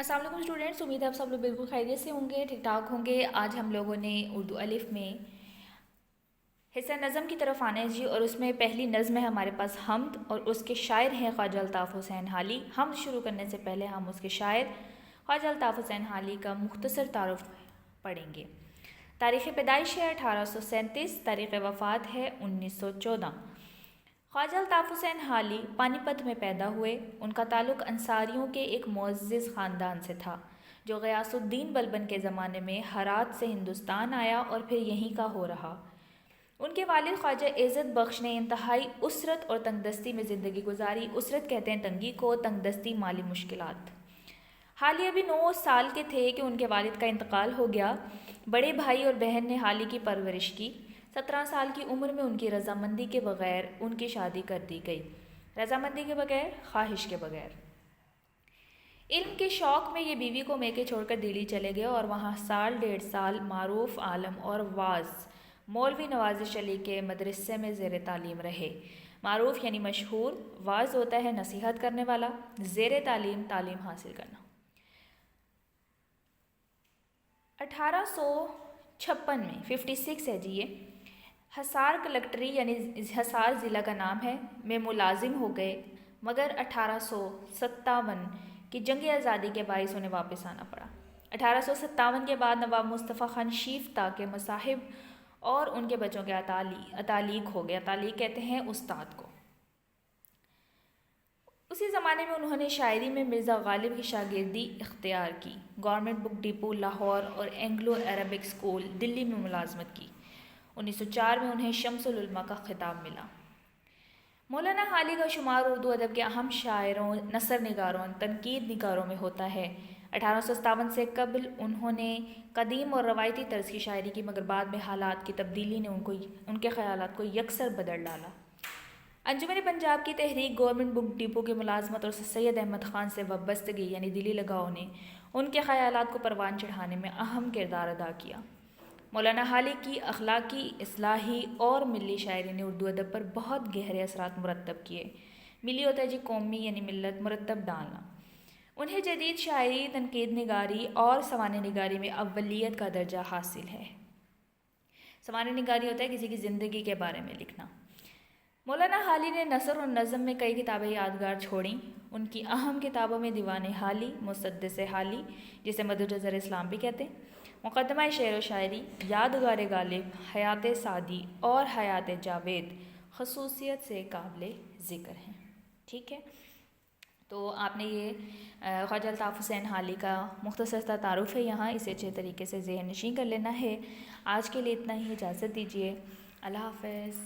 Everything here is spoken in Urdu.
السلام علیکم اسٹوڈینٹس، امید ہے آپ سب لوگ بالکل خیریت سے ہوں گے، ٹھیک ٹھاک ہوں گے۔ آج ہم لوگوں نے اردو الف میں حصہ نظم کی طرف آنا ہے جی، اور اس میں پہلی نظم ہے ہمارے پاس حمد، اور اس کے شاعر ہیں خواجہ الطاف حسین حالی۔ حمد شروع کرنے سے پہلے ہم اس کے شاعر خواجہ الطاف حسین حالی کا مختصر تعارف پڑھیں گے۔ تاریخ پیدائش ہے 1837، تاریخ وفات ہے 1914۔ خواجہ الطاف حسین حالی پانی پت میں پیدا ہوئے۔ ان کا تعلق انصاریوں کے ایک معزز خاندان سے تھا جو غیاث الدین بلبن کے زمانے میں ہرات سے ہندوستان آیا اور پھر یہیں کا ہو رہا۔ ان کے والد خواجہ عزت بخش نے انتہائی اسرت اور تنگ دستی میں زندگی گزاری۔ اسرت کہتے ہیں تنگی کو، تنگ دستی مالی مشکلات۔ حالی ابھی 9 سال کے تھے کہ ان کے والد کا انتقال ہو گیا۔ بڑے بھائی اور بہن نے حالی کی پرورش کی۔ 17 سال کی عمر میں ان کی رضامندی کے بغیر ان کی شادی کر دی گئی۔ رضامندی کے بغیر، خواہش کے بغیر۔ علم کے شوق میں یہ بیوی کو میکے چھوڑ کر دلی چلے گئے اور وہاں سال 1.5 معروف عالم اور واعظ مولوی نوازش علی کے مدرسے میں زیر تعلیم رہے۔ معروف یعنی مشہور، واعظ ہوتا ہے نصیحت کرنے والا، زیر تعلیم تعلیم حاصل کرنا۔ 1856 میں 56 ہے جی، یہ حصار کلکٹری یعنی حصار ضلع کا نام ہے میں ملازم ہو گئے، مگر 1857 کی جنگ آزادی کے باعث انہیں واپس آنا پڑا۔ 1857 کے بعد نواب مصطفیٰ خان شیفتہ کے مصاحب اور ان کے بچوں کے اتالیق ہو گئے۔ اتالیق کہتے ہیں استاد کو۔ اسی زمانے میں انہوں نے شاعری میں مرزا غالب کی شاگردی اختیار کی۔ گورنمنٹ بک ڈپو لاہور اور اینگلو عربک اسکول دلی میں ملازمت کی۔ 1904 میں انہیں شمس العلماء کا خطاب ملا۔ مولانا حالی کا شمار اردو ادب کے اہم شاعروں، نثر نگاروں، تنقید نگاروں میں ہوتا ہے۔ 1857 سے قبل انہوں نے قدیم اور روایتی طرز کی شاعری کی، مگر بعد میں حالات کی تبدیلی نے ان کے خیالات کو یکسر بدل ڈالا۔ انجمن پنجاب کی تحریک، گورنمنٹ بک ڈپو کی ملازمت اور سید احمد خان سے وابستگی یعنی دلی لگاؤ نے ان کے خیالات کو پروان چڑھانے میں اہم کردار ادا کیا۔ مولانا حالی کی اخلاقی، اصلاحی اور ملی شاعری نے اردو ادب پر بہت گہرے اثرات مرتب کیے۔ ملی ہوتا ہے جی قومی یعنی ملت، مرتب ڈالنا۔ انہیں جدید شاعری، تنقید نگاری اور سوانح نگاری میں اولیت کا درجہ حاصل ہے۔ سوانح نگاری ہوتا ہے کسی کی زندگی کے بارے میں لکھنا۔ مولانا حالی نے نثر اور نظم میں کئی کتابیں یادگار چھوڑیں۔ ان کی اہم کتابوں میں دیوان حالی، مسدس حالی جسے مدرجہ اسلام بھی کہتے ہیں، مقدمہ شعر و شاعری، یادگار غالب، حیات سعدی اور حیات جاوید خصوصیت سے قابل ذکر ہیں۔ ٹھیک ہے، تو آپ نے یہ خواجہ الطاف حسین حالی کا مختصر سا تعارف ہے یہاں، اسے اچھے طریقے سے ذہن نشین کر لینا ہے۔ آج کے لیے اتنا ہی، اجازت دیجیے، اللہ حافظ۔